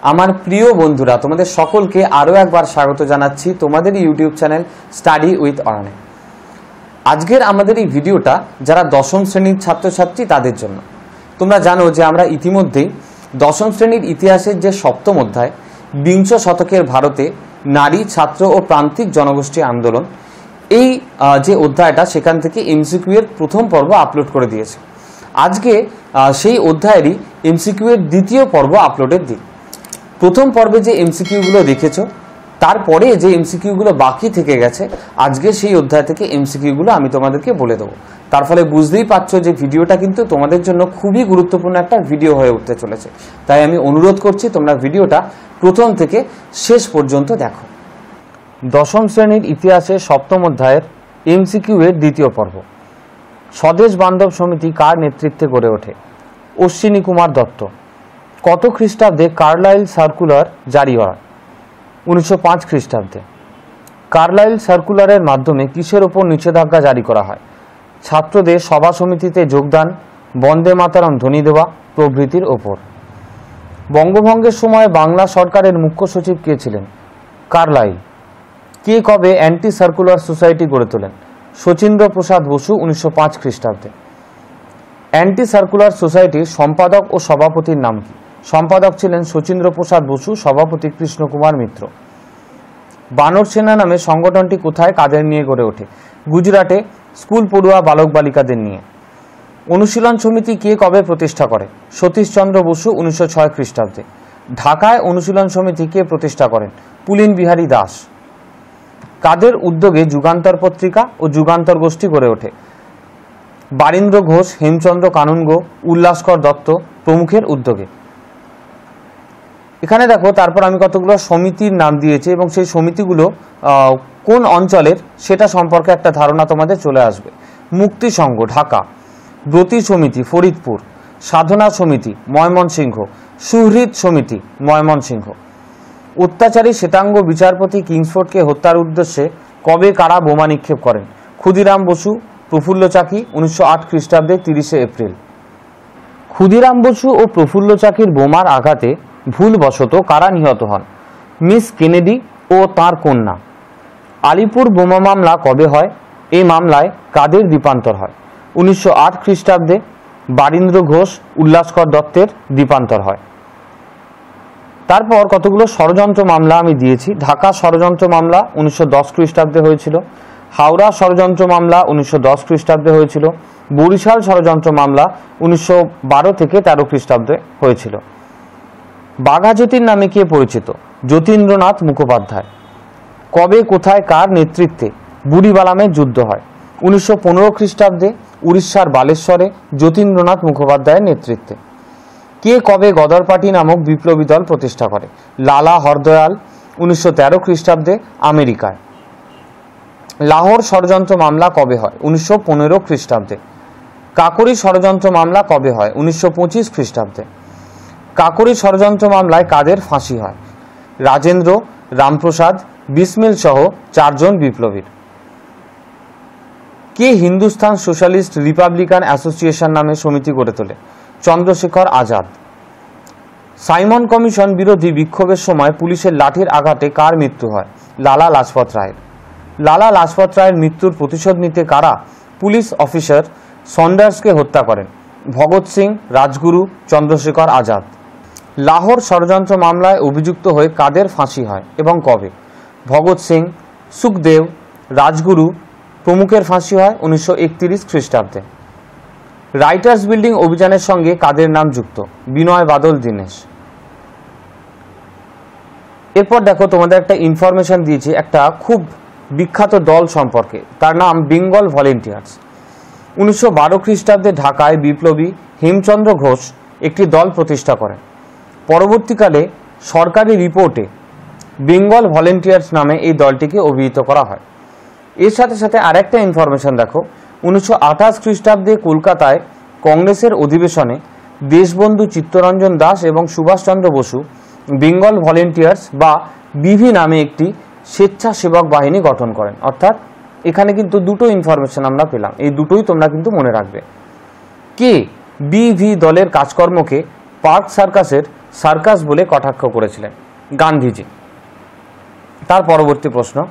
আমার প্রিয় বন্ধুরা, তোমাদের সকলকে আরও একবার স্বাগত জানাচ্ছি তোমাদের ইউটিউব চ্যানেল স্টাডি উইথ অরণে। আজকের আমাদের এই ভিডিওটা যারা দশম শ্রেণীর ছাত্রছাত্রী তাদের জন্য। তোমরা জানো যে আমরা ইতিমধ্যেই দশম শ্রেণীর ইতিহাসের যে সপ্তম অধ্যায় বিংশ শতকের ভারতে নারী, ছাত্র ও প্রান্তিক জনগোষ্ঠী আন্দোলন, এই যে অধ্যায়টা সেখান থেকে এমসিকিউ এর প্রথম পর্ব আপলোড করে দিয়েছে। আজকে সেই অধ্যায়েরই এমসিকিউ এর দ্বিতীয় পর্ব আপলোডের দিন। প্রথম পর্বে যে এমসিকিউগুলো দেখেছো, তারপরে যে এমসিকিউগুলো বাকি থেকে গেছে, আজকে সেই অধ্যায় থেকে এমসিকিউগুলো আমি তোমাদেরকে বলে দেবো। তার ফলে বুঝতেই পারছো যে ভিডিওটা কিন্তু তোমাদের জন্য খুবই গুরুত্বপূর্ণ একটা ভিডিও হয়ে উঠতে চলেছে। তাই আমি অনুরোধ করছি তোমরা ভিডিওটা প্রথম থেকে শেষ পর্যন্ত দেখো। দশম শ্রেণীর ইতিহাসের সপ্তম অধ্যায়ের এমসিকিউ এর দ্বিতীয় পর্ব। স্বদেশ বান্ধব সমিতি কার নেতৃত্বে গড়ে ওঠে? অশ্বিনী কুমার দত্ত। কত খ্রিস্টাব্দে কার্লাইল সার্কুলার জারি হয়? 1905 খ্রিস্টাব্দে। কার্লাইল সার্কুলারের মাধ্যমে কিসের ওপর নিষেধাজ্ঞা জারি করা হয়? ছাত্রদের সভা সমিতিতে যোগদান, বন্দে মাতরম ধ্বনি দেওয়া প্রভৃতির ওপর। বঙ্গভঙ্গের সময় বাংলা সরকারের মুখ্য সচিব কে ছিলেন? কার্লাইল। কে কবে অ্যান্টি সার্কুলার সোসাইটি গড়ে তোলেন? শচীন্দ্র প্রসাদ বসু 1905 খ্রিস্টাব্দে। অ্যান্টি সার্কুলার সোসাইটির সম্পাদক ও সভাপতির নাম কি? সম্পাদক ছিলেন শচীন্দ্র প্রসাদ বসু, সভাপতি কৃষ্ণকুমার মিত্র। বানর সেনা নামে সংগঠনটি কোথায়, কাদের নিয়ে গড়ে ওঠে? গুজরাটে স্কুল পড়ুয়া বালক বালিকাদের নিয়ে। অনুশীলন সমিতি কে কবে প্রতিষ্ঠা করে? সতীশচন্দ্র বসু 1906 খ্রিস্টাব্দে। ঢাকায় অনুশীলন সমিতি কে প্রতিষ্ঠা করেন? পুলিন বিহারী দাস। কাদের উদ্যোগে যুগান্তর পত্রিকা ও যুগান্তর গোষ্ঠী গড়ে ওঠে? বারীন্দ্র ঘোষ, হেমচন্দ্র কানুনগো, উল্লাসকর দত্ত প্রমুখের উদ্যোগে। এখানে দেখো, তারপর আমি কতগুলো সমিতির নাম দিয়েছি এবং সেই সমিতিগুলো কোন অঞ্চলের সেটা সম্পর্কে একটা ধারণা তোমাদের চলে আসবে। মুক্তি সংঘ ঢাকা, ব্রতী সমিতি ফরিদপুর, সাধনা সমিতি ময়মনসিংহ, সুহৃদ সমিতি ময়মনসিংহ। অত্যাচারী শ্বেতাঙ্গ বিচারপতি কিংসফোর্ডকে হত্যার উদ্দেশ্যে কবে কারা বোমা নিক্ষেপ করেন? ক্ষুদিরাম বসু, প্রফুল্ল চাকি 1908 খ্রিস্টাব্দে 30 এপ্রিল। ক্ষুদিরাম বসু ও প্রফুল্ল চাকির বোমার আঘাতে ভুলবশত কারা নিহত হন? মিস কেনেডি ও তাঁর কন্যা। আলিপুর বোমা মামলা কবে হয়? এই মামলায় কাদের দ্বীপান্তর হয়? 1908 খ্রিস্টাব্দে বারীন্দ্র ঘোষ, উল্লাসকর দত্তের দ্বীপান্তর হয়। তারপর কতগুলো ষড়যন্ত্র মামলা আমি দিয়েছি। ঢাকা ষড়যন্ত্র মামলা 1910 খ্রিস্টাব্দে হয়েছিল। হাওড়া ষড়যন্ত্র মামলা 1910 খ্রিস্টাব্দে হয়েছিল। বরিশাল ষড়যন্ত্র মামলা 1912 থেকে 13 খ্রিস্টাব্দে হয়েছিল। বাঘা যতীন নামে কে পরিচিত? যতীন্দ্রনাথ মুখোপাধ্যায়। কবে, কোথায়, কার নেতৃত্বে বুড়িবালামের যুদ্ধ হয়? 1915 খ্রিস্টাব্দে উড়িষ্যার বালেশ্বরে যতীন্দ্রনাথ মুখোপাধ্যায়ের নেতৃত্বে। কে কবে গদর পার্টি নামক বিপ্লবী দল প্রতিষ্ঠা করে? লালা হরদয়াল 1913 খ্রিস্টাব্দে আমেরিকায়। লাহোর ষড়যন্ত্র মামলা কবে হয়? 1915 খ্রিস্টাব্দে। কাকরি ষড়যন্ত্র মামলা কবে হয়? 1925 খ্রিস্টাব্দে। কাকরি ষড়যন্ত্র মামলায় কাদের ফাঁসি হয়? রাজেন্দ্র, রামপ্রসাদ, বিসমিল সহ 4 জন বিপ্লবীর। কে হিন্দুস্তান সোশ্যালিস্ট রিপাবলিকান অ্যাসোসিয়েশন নামে সমিতি গড়ে তোলে? চন্দ্রশেখর আজাদ। সাইমন কমিশন বিরোধী বিক্ষোভের সময় পুলিশের লাঠির আঘাতে কার মৃত্যু হয়? লালা লাজপত রায়ের। লালা লাজপত রায়ের মৃত্যুর প্রতিশোধ নিতে কারা পুলিশ অফিসার সন্ডার্সকে হত্যা করেন? ভগৎ সিং, রাজগুরু, চন্দ্রশেখর আজাদ। লাহোর ষড়যন্ত্র মামলায় অভিযুক্ত হয়ে কাদের ফাঁসি হয় এবং কবে? ভগৎ সিং, সুখদেব, রাজগুরু প্রমুখের ফাঁসি হয় 1931 খ্রিস্টাব্দে। রাইটার্স বিল্ডিং অভিযানের সঙ্গে কাদের নাম যুক্ত? বিনয় বাদল দীনেশ। এরপর দেখো, তোমাদের একটা ইনফরমেশন দিয়েছি একটা খুব বিখ্যাত দল সম্পর্কে। তার নাম বেঙ্গল ভলেন্টিয়ার্স। 1912 খ্রিস্টাব্দে ঢাকায় বিপ্লবী হেমচন্দ্র ঘোষ একটি দল প্রতিষ্ঠা করেন। পরবর্তীকালে সরকারি রিপোর্টে বেঙ্গল ভলেন্টিয়ার্স নামে এই দলটিকে অভিহিত করা হয়। এর সাথে সাথে আরেকটা ইনফরমেশন দেখো, 1928 খ্রিস্টাব্দে কলকাতায় কংগ্রেসের অধিবেশনে দেশবন্ধু চিত্তরঞ্জন দাস এবং সুভাষচন্দ্র বসু বেঙ্গল ভলেন্টিয়ার্স বা বিভি নামে একটি স্বেচ্ছাসেবক বাহিনী গঠন করেন। অর্থাৎ এখানে কিন্তু দুটো ইনফরমেশন আমরা পেলাম, এই দুটোই তোমরা কিন্তু মনে রাখবে। কে বিভি দলের কাজকর্মকে পার্ক সার্কাসের সার্কাস বলে কটাক্ষ করেছিলেন? গান্ধীজি। তার পরবর্তী প্রশ্ন,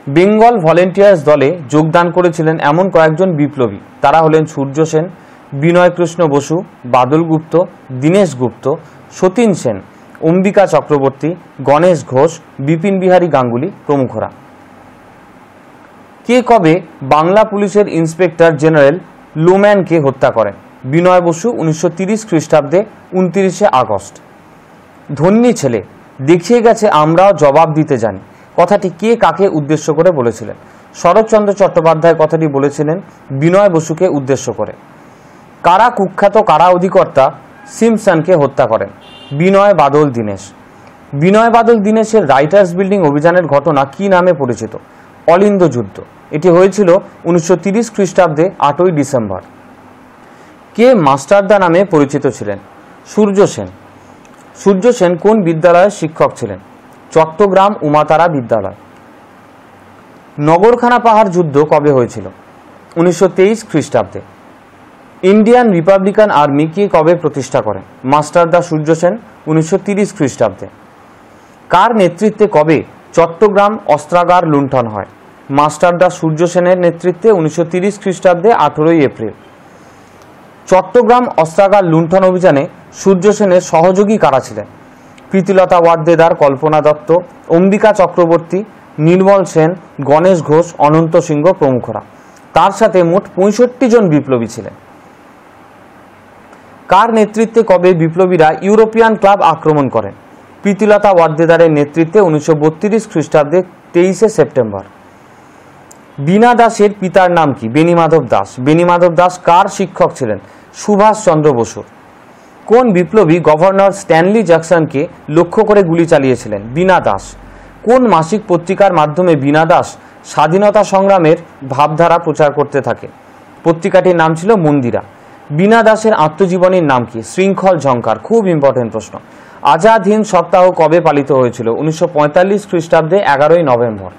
বেঙ্গল ভলেন্টিয়ার্স দলে যোগদান করেছিলেন এমন কয়েকজন বিপ্লবী, তারা হলেন সূর্য সেন, বিনয় কৃষ্ণ বসু, বাদল গুপ্ত, দীনেশ গুপ্ত, সতীন সেন, অম্বিকা চক্রবর্তী, গণেশ ঘোষ, বিপিন বিহারী গাঙ্গুলি প্রমুখরা। কে কবে বাংলা পুলিশের ইন্সপেক্টর জেনারেল লোম্যানকে হত্যা করেন? বিনয় বসু 1930 খ্রিস্টাব্দে 29 আগস্ট। ধন্যী ছেলে, দেখিয়ে গেছে আমরাও জবাব দিতে জানি, কথাটি কে কাকে উদ্দেশ্য করে বলেছিলেন? শরৎচন্দ্র চট্টোপাধ্যায় কথাটি বলেছিলেন বিনয় বসুকে উদ্দেশ্য করে। কারা কুখ্যাত কারা অধিকর্তা সিমসনকে হত্যা করেন? বিনয় বাদল দীনেশ। বিনয় বাদল দীনেশের রাইটার্স বিল্ডিং অভিযানের ঘটনা কি নামে পরিচিত? অলিন্দ যুদ্ধ। এটি হয়েছিল 1930 খ্রিস্টাব্দে 8ই ডিসেম্বর। কে মাস্টারদা নামে পরিচিত ছিলেন? সূর্য সেন। সূর্য সেন কোন বিদ্যালয়ের শিক্ষক ছিলেন? চট্টগ্রাম উমাতারা বিদ্যালয়। নগরখানা পাহাড় যুদ্ধ কবে হয়েছিল? 1923 খ্রিস্টাব্দে। ইন্ডিয়ান রিপাবলিকান আর্মি কে কবে প্রতিষ্ঠা করেন? মাস্টারদা সূর্য সেন 1930 খ্রিস্টাব্দে। কার নেতৃত্বে কবে চট্টগ্রাম অস্ত্রাগার লুণ্ঠন হয়? মাস্টারদা সূর্য সেনের নেতৃত্বে 1930 খ্রিস্টাব্দে 18ই এপ্রিল। চট্টগ্রাম অস্ত্রাগার লুণ্ঠন অভিযানে সূর্য সেনের সহযোগী কারা ছিলেন? প্রীতিলতা ওয়াদ্দেদার, কল্পনা দত্ত, অম্বিকা চক্রবর্তী, নির্মল সেন, গণেশ ঘোষ, অনন্ত সিংহ প্রমুখরা। তার সাথে মোট 65 জন বিপ্লবী ছিলেন। কার নেতৃত্বে কবে বিপ্লবীরা ইউরোপিয়ান ক্লাব আক্রমণ করেন? প্রীতিলতা ওয়াদ্দেদারের নেতৃত্বে 1932 খ্রিস্টাব্দে 23 সেপ্টেম্বর। বীণা দাসের পিতার নাম কি? বেণীমাধব দাস। বেণীমাধব দাস কার শিক্ষক ছিলেন? সুভাষচন্দ্র বসুর। কোন বিপ্লবী গভর্নর স্ট্যানলি জ্যাকসনকে লক্ষ্য করে গুলি চালিয়েছিলেন? বীণা দাস। কোন মাসিক পত্রিকার মাধ্যমে বীণা দাস স্বাধীনতা সংগ্রামের ভাবধারা প্রচার করতে থাকে? পত্রিকাটির নাম ছিল মন্দিরা। বীণা দাসের আত্মজীবনীর নাম কি? শৃঙ্খল ঝঙ্কার। খুব ইম্পর্টেন্ট প্রশ্ন। আজাদ হিন্দ সপ্তাহ কবে পালিত হয়েছিল? 1945 খ্রিস্টাব্দে 11ই নভেম্বর।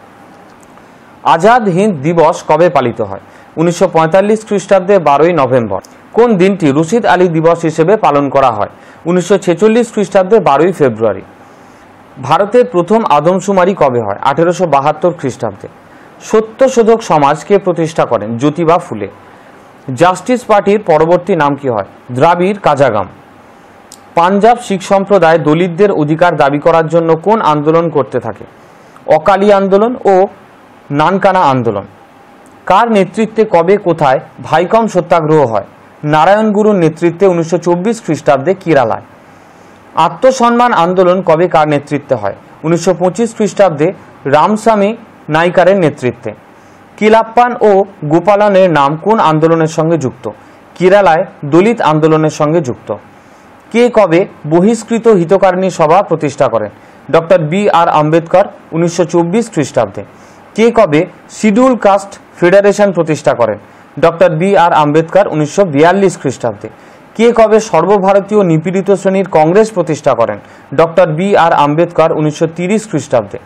আজাদ হিন্দ দিবস কবে পালিত হয়? 1945 খ্রিস্টাব্দে 12ই নভেম্বর। কোন দিনটি রশিদ আলী দিবস হিসেবে পালন করা হয়? 1946 খ্রিস্টাব্দে 12ই ফেব্রুয়ারি। ভারতের প্রথম আদমশুমারি কবে হয়? 1872 খ্রিস্টাব্দে। সত্যশোধক সমাজ কে প্রতিষ্ঠা করেন? জ্যোতিবা ফুলে। জাস্টিস পার্টির পরবর্তী নাম কি হয়? দ্রাবিড় কাজাগাম। পাঞ্জাব শিখ সম্প্রদায় দলিতদের অধিকার দাবি করার জন্য কোন আন্দোলন করতে থাকে? অকালি আন্দোলন ও নানকানা আন্দোলন। কার নেতৃত্বে কবে কোথায় ভাইকম সত্যাগ্রহ হয়? নারায়ণ গুরুর নেতৃত্বে 1924 খ্রিস্টাব্দে কেরালায়। আত্মসম্মান আন্দোলন কবে কার নেতৃত্বে হয়? 1925 খ্রিস্টাব্দে রামস্বামী নাইকারের নেতৃত্বে। কিলাপ্পান ও গোপালনের নাম কোন আন্দোলনের সঙ্গে যুক্ত? কেরালায় দলিত আন্দোলনের সঙ্গে যুক্ত। কে কবে বহিষ্কৃত হিতকারিণী সভা প্রতিষ্ঠা করেন? Doctor B.R.. আম্বেদকর 1924 খ্রিস্টাব্দে। কে কবে শিডিউল কাস্ট ফেডারেশন প্রতিষ্ঠা করেন? Doctor B.R.. আম্বেদকর 1942 খ্রিস্টাব্দে। কে কবে সর্বভারতীয় নিপীড়িত শ্রেণীর কংগ্রেস প্রতিষ্ঠা করেন? Doctor B.R.. আম্বেদকর 1930 খ্রিস্টাব্দে।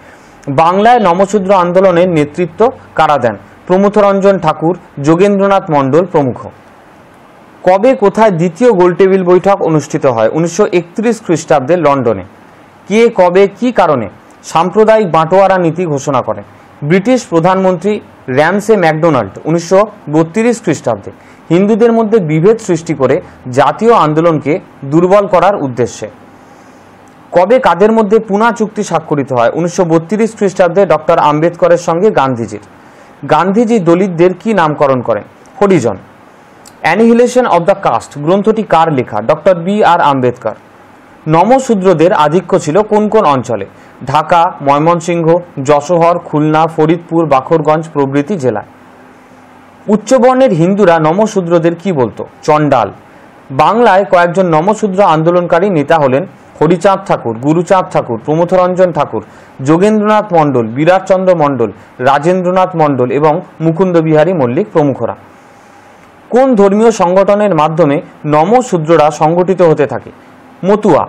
বাংলায় নমশূদ্র আন্দোলনের নেতৃত্ব কারা দেন? প্রমথরঞ্জন ঠাকুর, যোগেন্দ্রনাথ মণ্ডল প্রমুখ। কবে কোথায় দ্বিতীয় গোলটেবিল বৈঠক অনুষ্ঠিত হয়? 1931 খ্রিস্টাব্দে লন্ডনে। কে কবে কি কারণে সাম্প্রদায়িক বাঁটোয়ারা নীতি ঘোষণা করেন? ব্রিটিশ প্রধানমন্ত্রী র্যামসে ম্যাকডোনাল্ড 1932 খ্রিস্টাব্দে হিন্দুদের মধ্যে বিভেদ সৃষ্টি করে জাতীয় আন্দোলনকে দুর্বল করার উদ্দেশ্যে। কবে কাদের মধ্যে পুনা চুক্তি স্বাক্ষরিত হয়? 1932 খ্রিস্টাব্দে ডক্টর আম্বেদকরের সঙ্গে গান্ধীজির। গান্ধীজি দলিতদের কি নামকরণ করেন? Harijan. Annihilation of the caste গ্রন্থটি কার লেখা? Doctor B.R.. আম্বেদকর। নমশূদ্রদের আধিক্য ছিল কোন কোন অঞ্চলে? ঢাকা, ময়মনসিংহ, যশোহর, খুলনা, ফরিদপুর, বাখরগঞ্জ প্রভৃতি জেলায়। উচ্চবর্ণের হিন্দুরা নমশূদ্রদের কি বলতো? চণ্ডাল। বাংলায় কয়েকজন নমশূদ্র আন্দোলনকারী নেতা হলেন হরিচাঁদ ঠাকুর, গুরুচাঁদ ঠাকুর, প্রমথরঞ্জন ঠাকুর, যোগেন্দ্রনাথ মণ্ডল, বিরাটচন্দ্র মণ্ডল, রাজেন্দ্রনাথ মণ্ডল এবং মুকুন্দ বিহারী মল্লিক প্রমুখরা। কোন ধর্মীয় সংগঠনের মাধ্যমে নমশূদ্ররা সংগঠিত হতে থাকে? মতুয়া।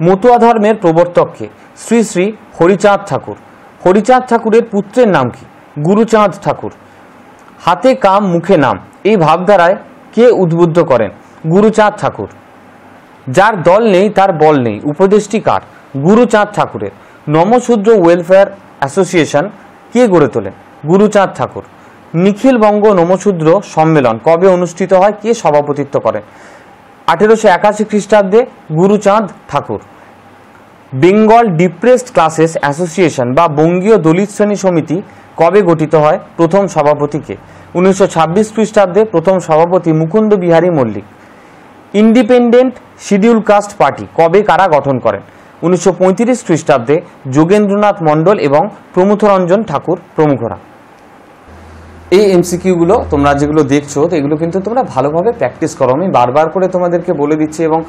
মতুয়া ধর্মের প্রবর্তককে? শ্রী শ্রী হরিচাঁদ ঠাকুর। হরিচাঁদ ঠাকুরের পুত্রের নাম কি? গুরুচাঁদ ঠাকুর। হাতে কাম মুখে নাম এই ভাবধারায় কে উদ্বুদ্ধ করেন? গুরুচাঁদ ঠাকুর। যার দল নেই তার বল নেই উপদেশটি কার? গুরুচাঁদ ঠাকুরের। নমশূদ্র ওয়েলফেয়ার অ্যাসোসিয়েশন কে গড়ে তোলেন? গুরুচাঁদ ঠাকুর। নিখিল বঙ্গ নমশূদ্র সম্মেলন কবে অনুষ্ঠিত হয়? কে সভাপতিত্ব করেন? 1881 খ্রিস্টাব্দে গুরুচাঁদ ঠাকুর। বেঙ্গল ডিপ্রেসড ক্লাসেস অ্যাসোসিয়েশন বা বঙ্গীয় দলিত শ্রেণী সমিতি কবে গঠিত হয়? প্রথম সভাপতি কে? 1926 খ্রিস্টাব্দে প্রথম সভাপতি Mukunda Behari Mallick. Independent schedule caste party কবে কারা গঠন করেন? 1935 খ্রিস্টাব্দে যোগেন্দ্রনাথ মণ্ডল এবং প্রমথরঞ্জন ঠাকুর প্রমুখরা। এই এমসিকিউগুলো তোমরা যেগুলো দেখছো এগুলো কিন্তু তোমরা ভালোভাবে প্র্যাকটিস করো। আমি বারবার করে তোমাদেরকে বলে দিচ্ছি এবং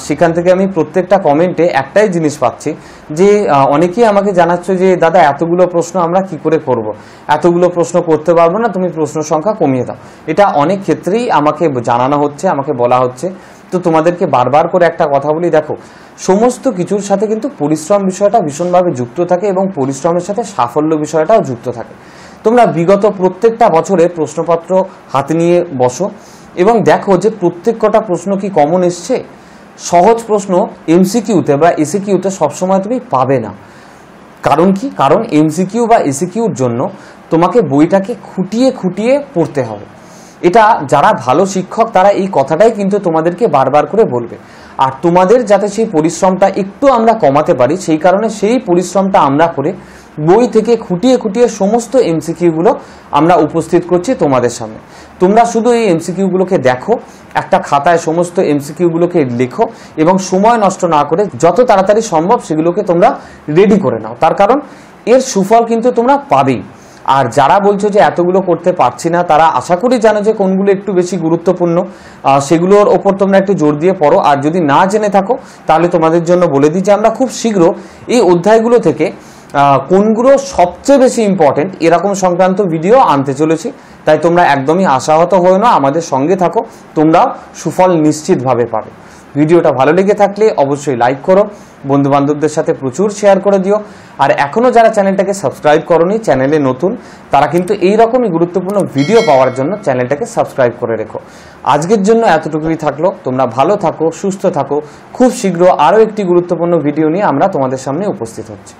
সেখান থেকে আমি প্রত্যেকটা কমেন্টে একটাই জিনিস পাচ্ছি যে অনেকেই আমাকে জানাচ্ছ যে দাদা এতগুলো প্রশ্ন আমরা কি করে করব, এতগুলো প্রশ্ন করতে পারবো না, তুমি প্রশ্ন সংখ্যা কমিয়ে দাও। এটা অনেক ক্ষেত্রেই আমাকে জানানো হচ্ছে, আমাকে বলা হচ্ছে। তো তোমাদেরকে বারবার করে একটা কথা বলি, দেখো সমস্ত কিছুর সাথে কিন্তু পরিশ্রম বিষয়টা ভীষণভাবে যুক্ত থাকে এবং পরিশ্রমের সাথে সাফল্য বিষয়টাও যুক্ত থাকে। তোমরা বিগত প্রত্যেকটা বছরে প্রশ্নপত্র হাতে নিয়ে বসো এবং দেখো যে প্রত্যেক কটা প্রশ্ন কি কমন এসছে। সহজ প্রশ্ন এমসিকিউতে বা এসিকিউতে সবসময় তুমি পাবে না। কারণ কি? কারণ এমসিকিউ বা এসিকিউর জন্য তোমাকে বইটাকে খুঁটিয়ে খুঁটিয়ে পড়তে হবে। এটা যারা ভালো শিক্ষক তারা এই কথাটাই কিন্তু তোমাদেরকে বারবার করে বলবে। আর তোমাদের যাতে সেই পরিশ্রমটা একটু আমরা কমাতে পারি সেই কারণে সেই পরিশ্রমটা আমরা করে বই থেকে খুঁটিয়ে খুঁটিয়ে সমস্ত এমসিকিউগুলো আমরা উপস্থিত করছি তোমাদের সামনে। তোমরা শুধু এই এমসিকিউগুলোকে দেখো, একটা খাতায় সমস্ত এমসিকিউগুলোকে লেখো এবং সময় নষ্ট না করে যত তাড়াতাড়ি সম্ভব সেগুলোকে তোমরা রেডি করে নাও। তার কারণ এর সুফল কিন্তু তোমরা পাবেই। আর যারা বলছো যে এতগুলো করতে পারছি না তারা আশা করি জানো যে কোনগুলো একটু বেশি গুরুত্বপূর্ণ, সেগুলোর ওপর তোমরা একটু জোর দিয়ে পড়ো। আর যদি না জেনে থাকো তাহলে তোমাদের জন্য বলে দিই যে আমরা খুব শীঘ্র এই অধ্যায়গুলো থেকে কোনগুলো সবচেয়ে বেশি ইম্পর্টেন্ট এরকম সংক্রান্ত ভিডিও আনতে চলেছি। তাই তোমরা একদমই আশাহত হয়ে না, আমাদের সঙ্গে থাকো, তোমরাও সুফল নিশ্চিতভাবে পাবে। ভিডিওটা ভালো লেগে থাকলে অবশ্যই লাইক করো, বন্ধু বান্ধবদের সাথে প্রচুর শেয়ার করে দিও। আর এখনো যারা চ্যানেলটাকে সাবস্ক্রাইব করোনি, চ্যানেলে নতুন, তারা কিন্তু এই রকমই গুরুত্বপূর্ণ ভিডিও পাওয়ার জন্য চ্যানেলটাকে সাবস্ক্রাইব করে রেখো। আজকের জন্য এতটুকুই থাকলো। তোমরা ভালো থাকো, সুস্থ থাকো। খুব শীঘ্র আরও একটি গুরুত্বপূর্ণ ভিডিও নিয়ে আমরা তোমাদের সামনে উপস্থিত হচ্ছি।